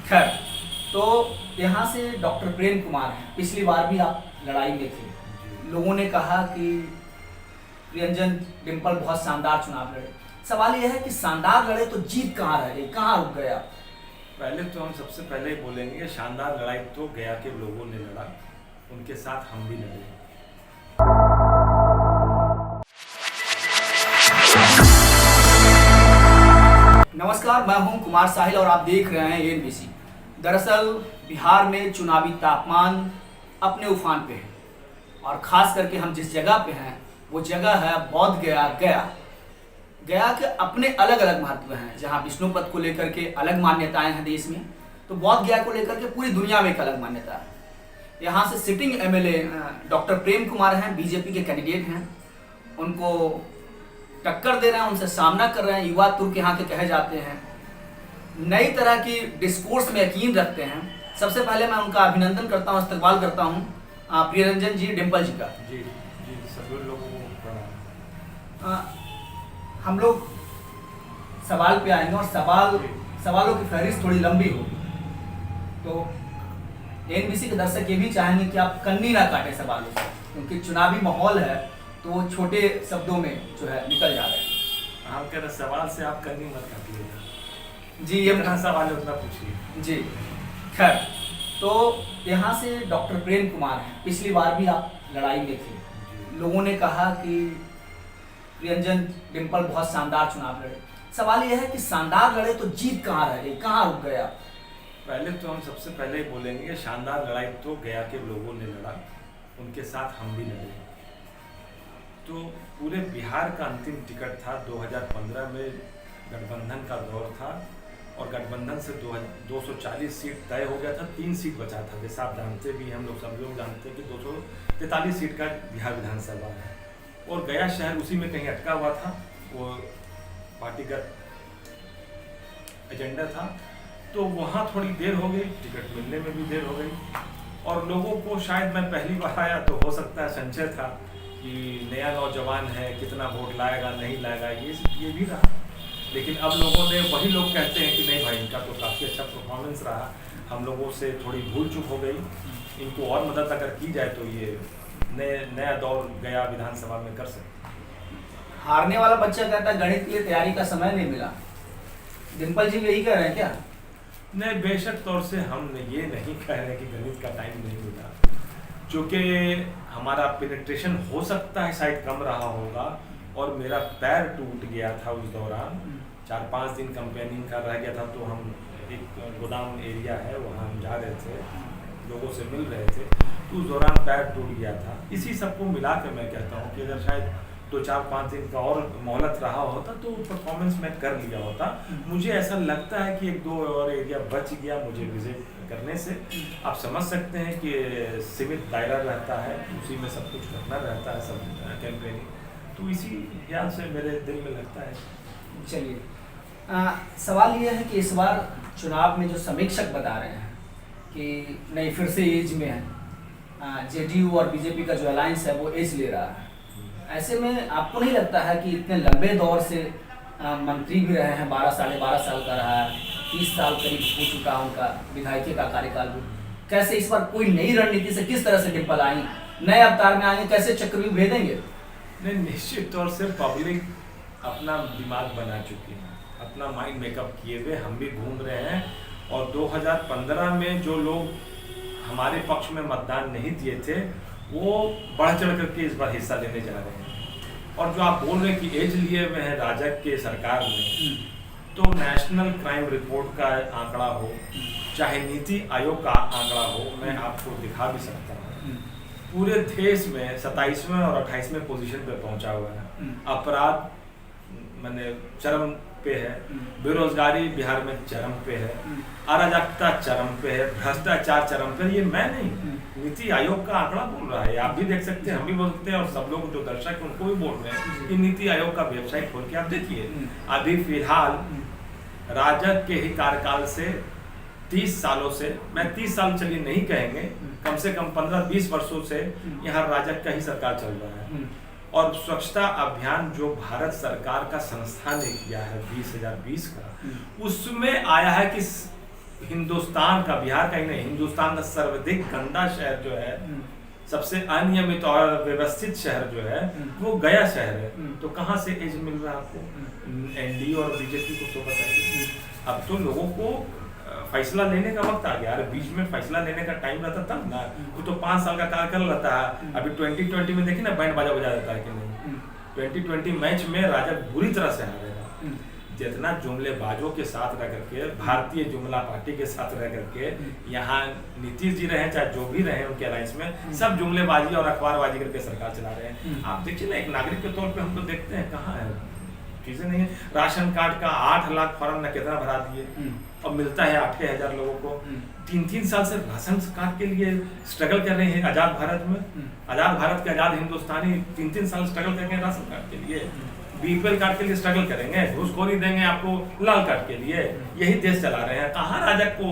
खैर, तो यहाँ से डॉक्टर प्रेम कुमार हैं। पिछली बार भी आप लड़ाई में थे। लोगों ने कहा कि प्रियंजन डिम्पल बहुत शानदार चुनाव लड़े। सवाल यह है कि शानदार लड़े तो जीत कहाँ रह गई, कहाँ रुक गए आप? पहले तो हम सबसे पहले ही बोलेंगे कि शानदार लड़ाई तो गया के लोगों ने लड़ा, उनके साथ हम भी लड़े। नमस्कार, मैं हूं कुमार साहिल और आप देख रहे हैं एनबीसी। दरअसल बिहार में चुनावी तापमान अपने उफान पे है और ख़ास करके हम जिस जगह पे हैं वो जगह है बोध गया। गया के अपने अलग अलग महत्व हैं। जहां विष्णुपद को लेकर के अलग मान्यताएं हैं देश में, तो बोध गया को लेकर के पूरी दुनिया में एक अलग मान्यता है। यहाँ से sitting MLA doctor Prem Kumar हैं, बीजेपी के कैंडिडेट हैं। उनको टक्कर दे रहे हैं, उनसे सामना कर रहे हैं। युवा तुर्क यहाँ के कहे जाते हैं, नई तरह की डिस्कोर्स में यकीन रखते हैं। सबसे पहले मैं उनका अभिनंदन करता हूँ, इस्तकबाल करता हूँ प्रियरंजन जी डिम्पल जी का। जी जी, सभी लोगों को प्रणाम। हम लोग सवाल पे आएंगे और सवालों की फहरिस्त थोड़ी लंबी होगी, तो एनबीसी के दर्शक ये भी चाहेंगे कि आप कन्नी ना काटें सवालों से, क्योंकि चुनावी माहौल है तो छोटे शब्दों में जो है निकल जा रहे हैं। हम कह रहे सवाल से आप कन्नी मत काटिएगा जी, ये जितना सवाल है उतना पूछिए जी। खैर, तो यहाँ से डॉक्टर प्रेम कुमार हैं। पिछली बार भी आप लड़ाई में थे। लोगों ने कहा कि प्रियंजन डिम्पल बहुत शानदार चुनाव लड़े। सवाल यह है कि शानदार लड़े तो जीत कहाँ रह गई, कहाँ रुक गए आप? पहले तो हम सबसे पहले ही बोलेंगे कि शानदार लड़ाई तो गया के लोगों ने लड़ा, उनके साथ हम भी लड़े। तो पूरे बिहार का अंतिम टिकट था 2015 में, गठबंधन का दौर था और गठबंधन से 240 सीट तय हो गया था, 3 सीट बचा था। जैसे आप जानते भी, हम लोग सब लोग जानते हैं कि 243 सीट का बिहार विधानसभा है और गया शहर उसी में कहीं अटका हुआ था। वो पार्टीगत एजेंडा था, तो वहाँ थोड़ी देर हो गई, टिकट मिलने में भी देर हो गई और लोगों को, शायद मैं पहली बार आया तो हो सकता है संशय था कि नया नौजवान है, कितना वोट लाएगा नहीं लाएगा, ये भी रहा। लेकिन अब लोगों ने, वही लोग कहते हैं कि नहीं भाई इनका तो काफ़ी अच्छा परफॉर्मेंस रहा, हम लोगों से थोड़ी भूल चूक हो गई, इनको और मदद अगर की जाए तो ये नया दौर गया विधानसभा में कर सकते। हारने वाला बच्चा कहता है गणित के लिए तैयारी का समय नहीं मिला। डिम्पल जी यही कह रहे हैं क्या? नहीं, बेशक तौर से हम ये नहीं कह रहे कि गणित का टाइम नहीं मिला, क्योंकि हमारा पेनिट्रेशन हो सकता है शायद कम रहा होगा और मेरा पैर टूट गया था उस दौरान। 4-5 दिन कंपेनिंग का रह गया था, तो हम एक गोदाम एरिया है वहाँ हम जा रहे थे, लोगों से मिल रहे थे, तो उस दौरान पैर टूट गया था। इसी सबको मिला के मैं कहता हूँ कि अगर शायद 2-4-5 दिन का और मोहलत रहा होता तो परफॉर्मेंस मैं कर लिया होता। मुझे ऐसा लगता है कि 1-2 और एरिया बच गया मुझे विजिट करने से। आप समझ सकते हैं कि सीमित दायरा रहता है, उसी में सब कुछ करना रहता है, सब कैंपेनिंग, तो इसी ख्याल से मेरे दिल में लगता है। चलिए, सवाल ये है कि इस बार चुनाव में जो समीक्षक बता रहे हैं कि नहीं, फिर से एज में है, जेडीयू और बीजेपी का जो अलायंस है वो एज ले रहा है। ऐसे में आपको नहीं लगता है कि इतने लंबे दौर से मंत्री भी रहे हैं, 12 साल का रहा है, 30 साल करीब हो चुका उनका विधायकी का कार्यकाल भी, कैसे इस बार कोई नई रणनीति से किस तरह से डिम्पल आई, नए अवतार में आएंगे, कैसे चक्रव्यूह भेदेंगे? नहीं, निश्चित तौर से पब्लिक अपना दिमाग बना चुकी है, अपना माइंड मेकअप किए हुए, हम भी घूम रहे हैं। और 2015 में जो लोग हमारे पक्ष में मतदान नहीं दिए थे वो बढ़ चढ़ करके इस बार हिस्सा लेने जा रहे हैं। और जो आप बोल रहे हैं कि एज लिए हुए हैं राजग के सरकार में, तो नेशनल क्राइम रिपोर्ट का आंकड़ा हो, चाहे नीति आयोग का आंकड़ा हो, मैं आपको दिखा भी सकता हूँ, पूरे देश में 27वें और 28वें पोजीशन पे पहुंचा हुआ है। अपराध मैंने चरम पे है, बेरोजगारी बिहार में चरम पे है, अराजकता चरम पे है, भ्रष्टाचार चरम पे है। ये मैं नहीं, नीति आयोग का आंकड़ा बोल रहा है, आप भी देख सकते हैं, हम भी बोल सकते हैं और सब लोग जो दर्शक हैं उनको भी बोल रहे हैं कि नीति आयोग का वेबसाइट खोल के आप देखिए। अभी फिलहाल राजग के ही कार्यकाल से 30 सालों से, मैं 30 साल चलिए नहीं कहेंगे, कम से कम 15-20 वर्षों से यहाँ राजग का ही सरकार चल रहा है। और स्वच्छता अभियान जो भारत सरकार का संस्था ने किया है 2020 का, उसमें आया है कि हिंदुस्तान का, बिहार का ही नहीं, हिंदुस्तान का सर्वाधिक गंदा शहर जो है, सबसे अनियमित और व्यवस्थित शहर जो है वो गया शहर है। तो कहाँ से एज मिल रहा है आपको? एनडीए और बीजेपी को तो बताइए। अब तो लोगों को फैसला लेने का वक्त आ गया। अरे बीच में फैसला लेने का टाइम रहता तब ना, वो तो 5 साल का कार्यकाल रहता है। अभी 2020 में देखिए ना, बैंड बाजा बजा देता है कि नहीं। 2020 मैच में राजग बुरी तरह से हारेगा। जितना जुमलेबाजों के साथ रह करके, भारतीय जुमला पार्टी के साथ रह करके यहाँ नीतीश जी रहे, चाहे जो भी रहे उनके अलायंस में, सब जुमलेबाजी और अखबारबाजी करके सरकार चला रहे हैं। आप देखिए ना, एक नागरिक के तौर पे हम तो देखते हैं कहाँ है चीजें नहीं है। राशन कार्ड का 8 लाख फॉर्म न कितना भरा दिए और मिलता है 8,000 लोगों को। 3-3 साल से राशन कार्ड के लिए स्ट्रगल कर रहे हैं आजाद भारत में। आजाद भारत के आजाद हिंदुस्तानी 3-3 साल स्ट्रगल करेंगे राशन कार्ड के लिए, बीपीएल कार्ड के लिए स्ट्रगल करेंगे, घूसखोरी देंगे आपको लाल कार्ड के लिए। यही देश चला रहे हैं। कहाँ राजग को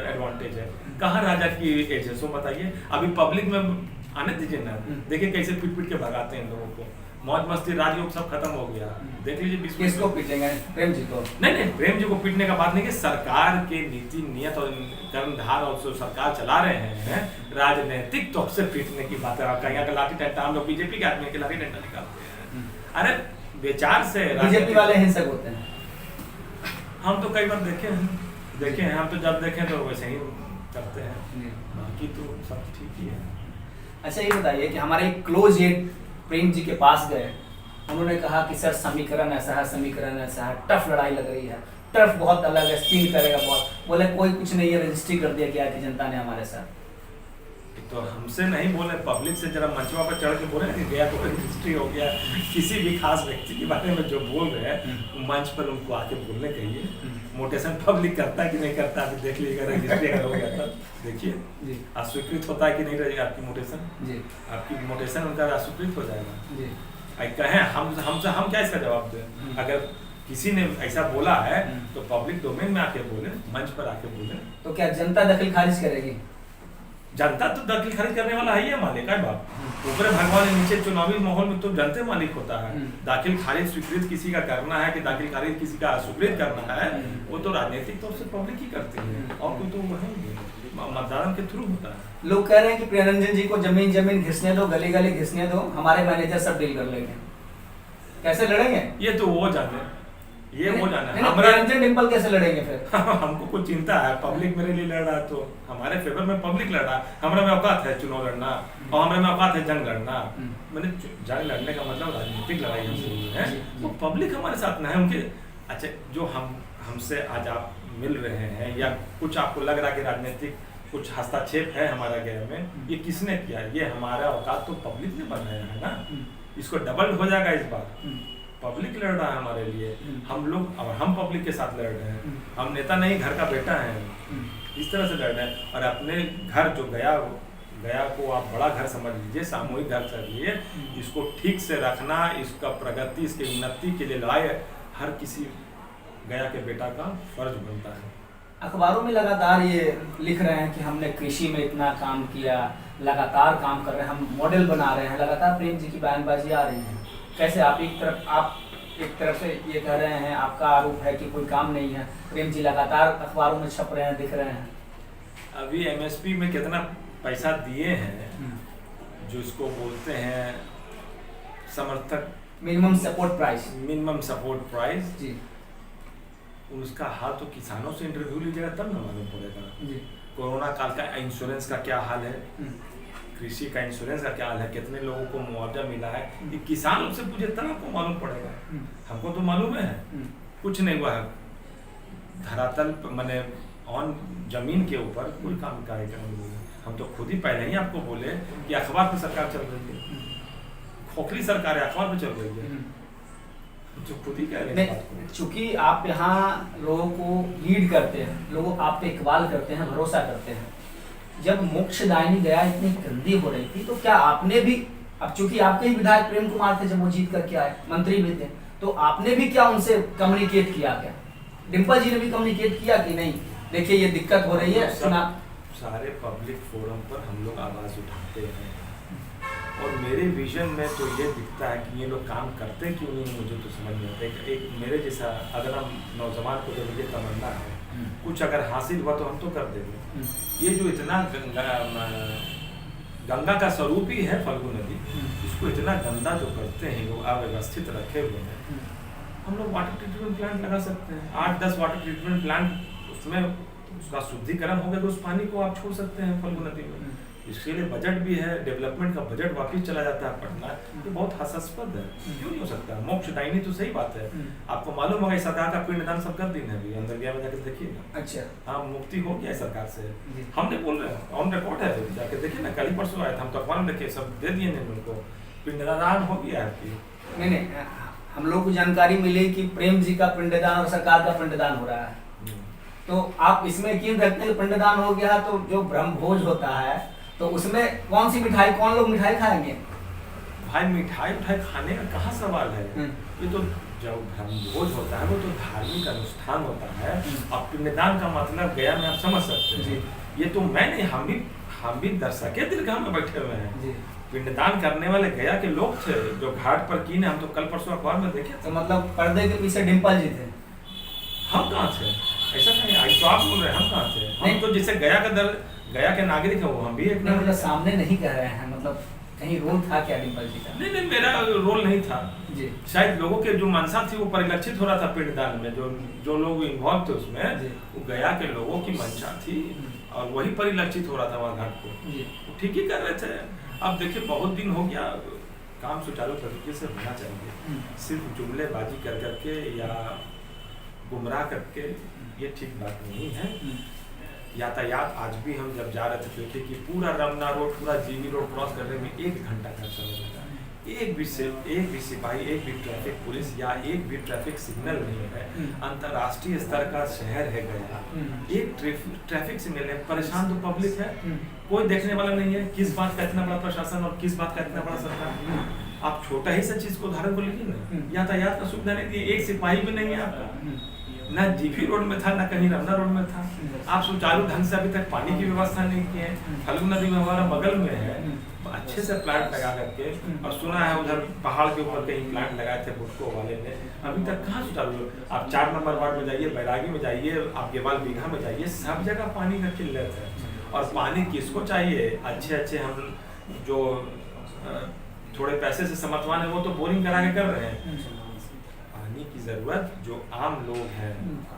एडवांटेज है, कहाँ राजग की एज है, सो बताइए। अभी पब्लिक में आने दीजिए ना, देखिए कैसे पीट पीट के भगाते हैं लोगों को। मौज मस्ती राजयोग सब खत्म हो गया। देख लीजिए किसको पीटेंगे? प्रेम जी को? नहीं, प्रेम जी को पीटने का बात नहीं, कि सरकार के नीति नियत और कर्मधार और जो सरकार चला रहे हैं राजनीतिक तौर से पीटने की बात है। आपका यहाँ का लाठी डंडा, हम लोग बीजेपी के आदमी के लाठी डंडा निकालते हैं। अरे विचार से बीजेपी वाले हिंसक होते हैं। हम तो कई बार देखे हैं, हम तो जब देखें तो वैसे ही करते हैं, बाकी तो सब ठीक ही है। अच्छा ये बताइए कि हमारे क्लोज एड प्रेम जी के पास गए, उन्होंने कहा कि सर समीकरण ऐसा है, समीकरण ऐसा है, टफ लड़ाई लग रही है, टर्फ बहुत अलग है, स्पिन करेगा बहुत। बोले कोई कुछ नहीं है, रजिस्ट्री कर दिया गया कि जनता ने हमारे साथ। तो हमसे नहीं बोले, पब्लिक से जरा मंचवा पर चढ़ के बोले कि गया तो रजिस्ट्री हो गया। किसी भी खास व्यक्ति के बारे में जो बोल रहे हैं मंच पर उनको आके बोलने कहिए। मोटेशन पब्लिक करता है कि नहीं करता, अभी देख लीजिएगा। रजिस्ट्री अगर हो गया तब देखिए अस्वीकृत होता है कि नहीं रहेगा आपकी मोटेशन जी, आपकी मोटेशन उनका अस्वीकृत हो जाएगा जी। कहें हम क्या इसका जवाब दें? अगर किसी ने ऐसा बोला है तो पब्लिक डोमेन में आके बोले, मंच पर आके बोले। तो क्या जनता दखल खारिज करेगी? जनता तो दखल खारिज करने वाला है ही है मालिक है बाप। ऊपर भगवान नीचे चुनावी माहौल में तो जनते मालिक होता है। दाखिल खारिज स्वीकृत किसी का करना है कि दाखिल खारिज किसी का अस्वीकृत करना है, वो तो राजनीतिक तौर से पब्लिक ही करती है, और कोई तो वही मतदान के थ्रू होता है। लोग कह रहे हैं कि प्रियरंजन जी को जमीन घिसने दो, गली गली घिसने दो, हमारे मैनेजर सब डील कर लेंगे। कैसे लड़ेंगे? ये तो वो जाने, ये हो जाना है। प्रियरंजन डिम्पल कैसे लड़ेंगे फिर? हमको कुछ चिंता है, पब्लिक मेरे लिए लड़ रहा है तो हमारे फेवर में पब्लिक लड़ रहा है। हमारे में औकात है चुनाव लड़ना और हमारे में औकात है जंग लड़ना। मैंने जंग लड़ने का मतलब राजनीतिक लड़ाई हमसे है, वो पब्लिक हमारे साथ ना है उनके। अच्छा, जो हमसे आज आप मिल रहे हैं या कुछ आपको लग रहा है कि राजनीतिक कुछ हस्तक्षेप है हमारा गैर में, ये किसने किया? ये हमारा औकात तो पब्लिक ने बनाया है ना। इसको डबल हो जाएगा इस बार। पब्लिक लड़ रहा है हमारे लिए, हम लोग और हम पब्लिक के साथ लड़ रहे हैं। हम नेता नहीं, घर का बेटा है, इस तरह से लड़ रहे हैं। और अपने घर जो गया को आप बड़ा घर समझ लीजिए, सामूहिक घर समझिए, इसको ठीक से रखना, इसका प्रगति, इसकी उन्नति के लिए लड़ाई हर किसी गया के बेटा का फर्ज बनता है। अखबारों में लगातार ये लिख रहे हैं कि हमने कृषि में इतना काम किया, लगातार काम कर रहे हैं, हम मॉडल बना रहे हैं, लगातार प्रेम जी की बयानबाजी आ रही है। कैसे आप एक तरफ से ये कह रहे हैं, आपका आरोप है कि कोई काम नहीं है, प्रेम जी लगातार अखबारों में छप रहे हैं, दिख रहे हैं। अभी एमएसपी में कितना पैसा दिए हैं, जो इसको बोलते हैं समर्थक मिनिमम सपोर्ट प्राइस जी, उसका हाल तो किसानों से इंटरव्यू लीजिएगा तब ना मालूम पड़ेगा जी। कोरोना काल का इंश्योरेंस का क्या हाल है, कृषि का इंश्योरेंस का क्या हाल है, कितने लोगों को मुआवजा मिला है, ये किसान लोग से पूछे तब आपको मालूम पड़ेगा। हमको तो मालूम है कुछ नहीं हुआ है, धरातल मैंने ऑन जमीन के ऊपर कोई काम कार्यक्रम नहीं है। हम तो खुद ही पहले ही आपको बोले कि अखबार पे सरकार चल रही है, खोखली सरकार है, अखबार पे चल रही है, जो खुद ही कह रहे हैं। चूंकि आप यहाँ लोगों को लीड करते हैं, लोग आप पे इकबाल करते हैं, भरोसा करते हैं। जब मोक्षदायिनी गया इतनी गंदी हो रही थी तो क्या आपने भी, अब चूंकि आपके ही विधायक प्रेम कुमार थे जब वो जीत करके आए, मंत्री भी थे, तो आपने भी क्या उनसे कम्युनिकेट किया? क्या डिम्पल जी ने भी कम्युनिकेट किया कि नहीं देखिए ये दिक्कत हो रही है? सारे पब्लिक फोरम पर हम लोग आवाज उठाते हैं और मेरे विजन में तो ये दिखता है कि ये लोग काम करते क्यों नहीं, मुझे तो समझ नहीं आता। एक मेरे जैसा अगर हम नौजवान को जब ये तमन्ना है कुछ अगर हासिल हुआ तो हम तो कर देंगे। ये जो इतना गंगा का स्वरूप ही है फल्गु नदी, इसको इतना गंदा जो करते हैं लोग, अव्यवस्थित रखे हुए हैं। हम लोग वाटर ट्रीटमेंट प्लांट लगा सकते हैं, 8-10 वाटर ट्रीटमेंट प्लांट, उसमें उसका शुद्धिकरण हो गया तो उस पानी को आप छोड़ सकते हैं फल्गु नदी में। इसके लिए बजट भी है, डेवलपमेंट का बजट वापिस चला जाता है पटना। ये बहुत हास्यास्पद है, क्यों नहीं हो सकता? मोक्षदायिनी तो सही बात है। आपको मालूम होगा सरकार का पिंडदान सब कर दिन है, अभी अंदर गया में जाकर देखिए। अच्छा, हाँ, मुक्ति हो गया है सरकार से। हमने बोल रहे हैं, ऑन रिकॉर्ड है, जाके देखिए ना, कल ही परसों आया था, हम तो अखबार में देखे, सब दे दिए ने उनको, पिंडदान हो गया है आपकी। नहीं, हम लोग को जानकारी मिली कि प्रेम जी का पिंडदान और सरकार का पिंडदान हो रहा है, तो आप इसमें क्यों रखते हैं पिंडदान हो गया तो जो ब्रह्मभोज होता है तो उसमें कौन सी मिठाई, कौन लोग मिठाई खाएंगे? भाई मिठाई खाने का कहाँ सवाल है? ये तो जब ब्रह्मभोज होता है वो तो धार्मिक अनुष्ठान होता है। अब पिंडदान का मतलब गया में आप समझ सकते हैं। ये तो मैं नहीं, हम भी दर्शक दीर्घा में बैठे हुए हैं। पिंडदान करने वाले गया के लोग थे जो घाट पर कीने, हम तो कल परसों अखबार में देखे। तो मतलब पर्दे के पीछे डिम्पल जी थे? हम कहाँ थे? ऐसा नहीं, आज तो आप बोल रहे हैं, हम कहाँ थे? हम तो जिसे गया के नागरिक है वो हम भी एक मतलब सामने नहीं कह रहे हैं, मतलब कहीं रोल था क्या डिम्पल जी का? नहीं, मेरा रोल नहीं था जी। शायद लोगों के जो मनसा थी वो परिलक्षित हो रहा था पिंडदान में, जो लोग इन्वॉल्व थे उसमें, वो गया के लोगों की मंशा थी और वही परिलक्षित हो रहा था वहाँ घाट को। ठीक ही कर रहे थे। अब देखिए बहुत दिन हो गया, काम सुचारू तरीके से होना चाहिए। सिर्फ जुमलेबाजी कर करके या गुमराह करके ये ठीक बात नहीं है। यातायात आज भी हम जब जा रहे थे देखे कि पूरा रमना रोड, पूरा जीवी रोड क्रॉस करने में 1 घंटा का समय लगा। एक भी सिपाही, एक भी ट्रैफिक पुलिस या एक भी ट्रैफिक सिग्नल नहीं है। अंतर्राष्ट्रीय स्तर का शहर है गया, एक ट्रैफिक सिग्नल है, परेशान तो पब्लिक है, कोई देखने वाला नहीं है। किस बात का इतना बड़ा प्रशासन और किस बात का इतना बड़ा सरकार? आप छोटा ही सा चीज को उदाहरण को लीजिए ना, यातायात का सुविधा नहीं दी, एक सिपाही भी नहीं है आपका, ना जीपी रोड में था ना कहीं रमना रोड में था। आप सुचारू ढंग से अभी तक पानी की व्यवस्था नहीं की है। फल्गु नदी में हमारा बगल में है, अच्छे से प्लांट लगा करके, और सुना है उधर पहाड़ के ऊपर कहीं प्लांट लगाए थे बुटको वाले ने, अभी तक कहाँ सुचारू? आप 4 नंबर वार्ड में जाइए, बैरागी में जाइए, आप गेवाल बीघा में जाइए, सब जगह पानी का किल्लत है। और पानी किसको चाहिए? अच्छे हम जो थोड़े पैसे से समर्थवान है वो तो बोरिंग करा के कर रहे हैं। पानी की जरूरत जो आम लोग हैं,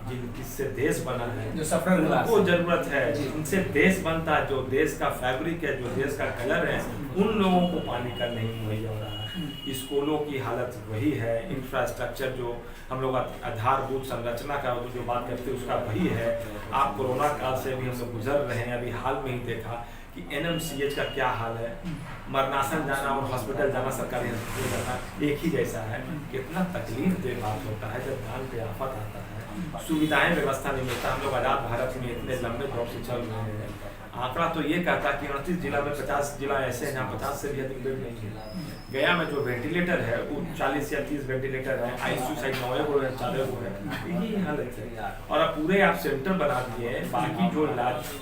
जिनसे देश बना है, जो सफर उनको जरूरत है, जिनसे देश बनता है, जो देश का फैब्रिक है, जो देश का कलर है, उन लोगों को पानी का नहीं मुहैया हो रहा है। स्कूलों की हालत वही है, इंफ्रास्ट्रक्चर जो हम लोग आधारभूत संरचना का जो बात करते हैं उसका वही है। आप कोरोना काल से भी हम लोग गुजर रहे हैं, अभी हाल में ही देखा कि NMCH का क्या हाल है। मरनासन जाना और हॉस्पिटल जाना, सरकारी हॉस्पिटल जाना एक ही जैसा है। कितना तकलीफ दे बात होता है जब जान पे आफत आता है, सुविधाएं व्यवस्था नहीं मिलता। हम लोग आजाद भारत में इतने लंबे दौर से चल रहे हैं। आंकड़ा तो ये कहता है कि 29 जिला में 50 जिला ऐसे हैं जहाँ 50 से भी अधिक बेड नहीं है। गया में जो वेंटिलेटर है वो 40 या 30 वेंटिलेटर है, ICU साइड 9 गो है, 4 गो है, यही हालत है। और अब पूरे आप सेंटर बना दिए, बाकी जो इलाज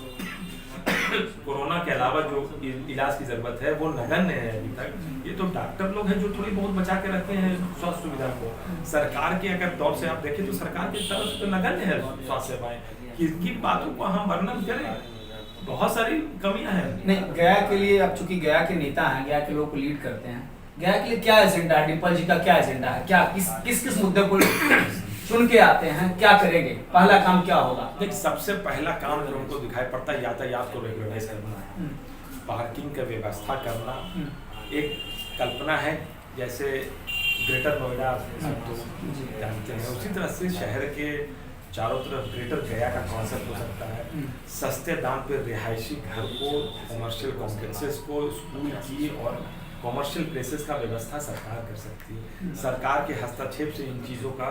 कोरोना के अलावा जो इलाज की जरूरत है वो नगण्य है अभी तक। ये तो डॉक्टर लोग हैं जो थोड़ी बहुत बचा के रखते हैं स्वास्थ्य सुविधा को। सरकार के अगर दौर से आप देखें तो सरकार की तरफ से तो नगण्य है स्वास्थ्य सेवाएं। किन बातों को हम वर्णन करें, बहुत सारी कमियां हैं। नहीं, गया के लिए आप चूंकि गया के नेता हैं, गया के लोग को लीड करते हैं, गया के लिए क्या एजेंडा है? डिम्पल जी का क्या एजेंडा है? क्या किस मुद्दे को चुन के आते हैं, क्या करेंगे? पहला काम क्या होगा? देखिए, सबसे पहला काम जो हमको दिखाई पड़ता है यातायात को रेगुलराइज करना है, पार्किंग का व्यवस्था करना। एक कल्पना है जैसे ग्रेटर नोएडा आप तो जानते हैं, उसी तरह से शहर के चारों तरफ ग्रेटर गया का कॉन्सेप्ट हो सकता है। सस्ते दाम पे रिहायशी घर को, कमर्शियल कॉम्प्लेक्सेस को, स्कूल की और कॉमर्शियल प्लेसेस का व्यवस्था सरकार कर सकती है। सरकार के हस्तक्षेप से इन चीज़ों का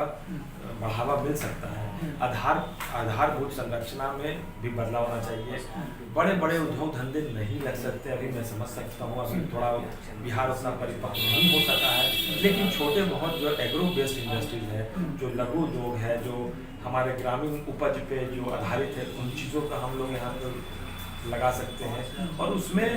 बढ़ावा मिल सकता है। आधारभूत संरचना में भी बदलाव होना चाहिए। बड़े बड़े उद्योग धंधे नहीं लग सकते, अभी मैं समझ सकता हूँ, अभी थोड़ा बिहार उतना परिपक्व नहीं हो सका है, लेकिन छोटे बहुत जो एग्रो बेस्ड इंडस्ट्रीज है, जो लघु उद्योग है, जो हमारे ग्रामीण उपज पे जो आधारित है, उन चीज़ों का हम लोग यहाँ पर लगा सकते हैं। और उसमें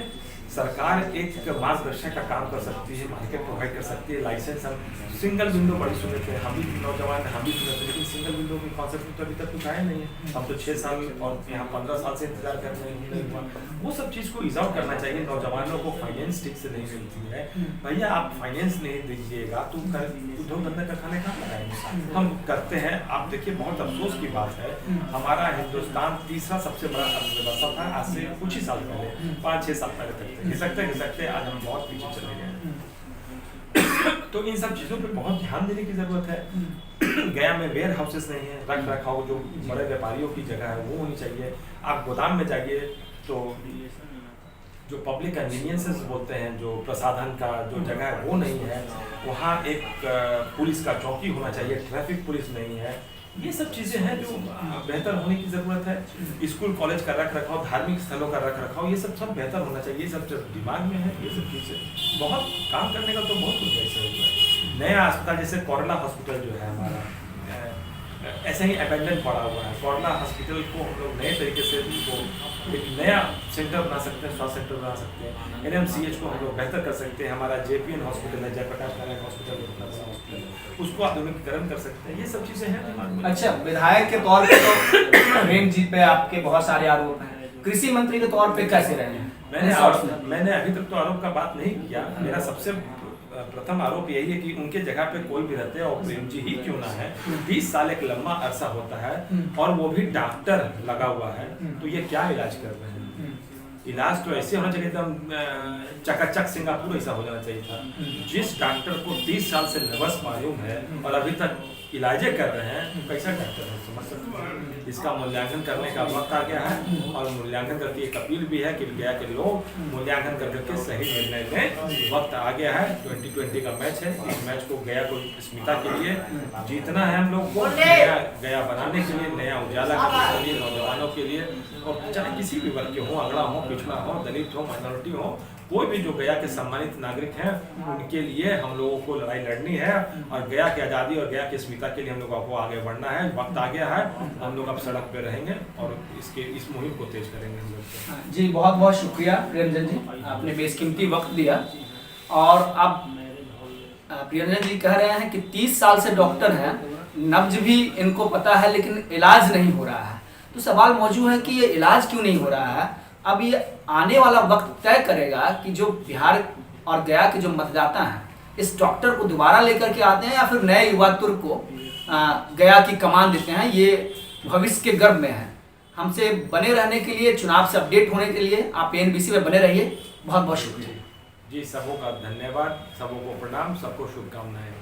सरकार एक मार्गदर्शन का काम कर सकती है, मार्केट प्रोवाइड कर सकती है, लाइसेंस हम सिंगल विंडो बड़ी सुने थे, हम भी नौजवान हम भी सुने थे, लेकिन सिंगल विंडो के कॉन्सेप्ट तो अभी तक कुछ आया नहीं है। हम तो 6 साल और यहाँ 15 साल से इंतजार कर रहे हैं। वो सब चीज़ को इजाव करना चाहिए। नौजवानों को फाइनेंस ठीक से नहीं मिलती है। भैया आप फाइनेंस नहीं दीजिएगा तो उद्योग धंधे का खाने कहाँ लगाएंगे? हम करते हैं। आप देखिए बहुत अफसोस की बात है, हमारा हिंदुस्तान तीसरा सबसे बड़ा अर्थव्यवस्था था आज से कुछ ही साल पहले, 5-6 साल पहले तक घिसकते आज हम बहुत पीछे चले गए। तो इन सब चीज़ों पे बहुत ध्यान देने की जरूरत है। गया में वेयर हाउसेस नहीं है, रख रखाव जो बड़े व्यापारियों की जगह है वो होनी चाहिए। आप गोदाम में जाइए तो जो पब्लिक कन्वीनियंसेस बोलते हैं, जो प्रसाधन का जो जगह है वो नहीं है। वहाँ एक पुलिस का चौकी होना चाहिए, ट्रैफिक पुलिस नहीं है। ये सब चीज़ें हैं जो बेहतर होने की ज़रूरत है। स्कूल कॉलेज का रख रखाव, धार्मिक स्थलों का रख रखाव, ये सब बेहतर होना चाहिए। ये सब जब दिमाग में है ये सब चीज़ें बहुत काम करने का तो बहुत कुछ ऐसा हुआ है। नया अस्पताल जैसे कोरला हॉस्पिटल जो है हमारा ऐसे ही अबेंडन पड़ा हुआ है। कोरला हॉस्पिटल को हम लोग नए तरीके से एक नया सेंटर बना सकते हैं, स्वास्थ्य सेंटर बना सकते हैं। NMCH को हम लोग बेहतर कर सकते हैं। हमारा JPN हॉस्पिटल है, जयप्रकाश नारायण हॉस्पिटल, उसको आधुनिकीकरण कर सकते हैं। ये सब चीज़ें हैं दिमाग में। अच्छा, विधायक के तौर पे तो रेम जी पे आपके बहुत सारे आरोप हैं, कृषि मंत्री के तौर पे कैसे रहे हैं? मैंने अभी तक तो आरोप का बात नहीं किया। मेरा सबसे प्रथम आरोप यही है कि उनके जगह पे कोई भी रहते हैं और प्रेम जी ही क्यों ना है, 20 साल एक लंबा अरसा होता है और वो भी डॉक्टर लगा हुआ है, तो ये क्या इलाज कर रहे हैं? इलाज तो ऐसे होना चाहिए था, चकाचक सिंगापुर ऐसा हो जाना चाहिए था। जिस डॉक्टर को 30 साल से नर्वस मालूम है और अभी तक इलाजें कर रहे हैं, कैसा डॉक्टर है समझ सकते हैं। इसका मूल्यांकन करने का वक्त आ गया है और मूल्यांकन करके एक अपील भी है कि गया के लोग मूल्यांकन करके सही निर्णय लें। वक्त आ गया है, 2020 का मैच है। इस मैच को गया को स्मिता के लिए जीतना है हम लोग को, गया बनाने के लिए, नया उजाला करने के लिए, नौजवानों के लिए, और चाहे किसी भी वर्ग के हो, अगड़ा हो, पिछड़ा हो, दलित हो, माइनॉरिटी हो, कोई भी जो गया के सम्मानित नागरिक हैं उनके लिए हम लोगों को लड़ाई लड़नी है और गया की आज़ादी और गया की स्मिता के लिए हम लोगों को आगे बढ़ना है। वक्त आ गया है, हम लोग अब सड़क पे रहेंगे और इस मुहिम को तेज करेंगे हम लोग। जी बहुत बहुत शुक्रिया प्रियंजन जी, आपने बेशकीमती वक्त दिया। और अब प्रियंजन जी कह रहे हैं कि 30 साल से डॉक्टर हैं, नब्ज भी इनको पता है लेकिन इलाज नहीं हो रहा है। तो सवाल मौजूद है कि ये इलाज क्यों नहीं हो रहा है? अब ये आने वाला वक्त तय करेगा कि जो बिहार और गया के जो मतदाता हैं इस डॉक्टर को दोबारा लेकर के आते हैं या फिर नए युवा तुर्क को गया की कमान देते हैं। ये भविष्य के गर्भ में है। हमसे बने रहने के लिए, चुनाव से अपडेट होने के लिए आप ANBC में बने रहिए। बहुत बहुत शुक्रिया जी। सबों का धन्यवाद, सबों को प्रणाम, सबको शुभकामनाएं।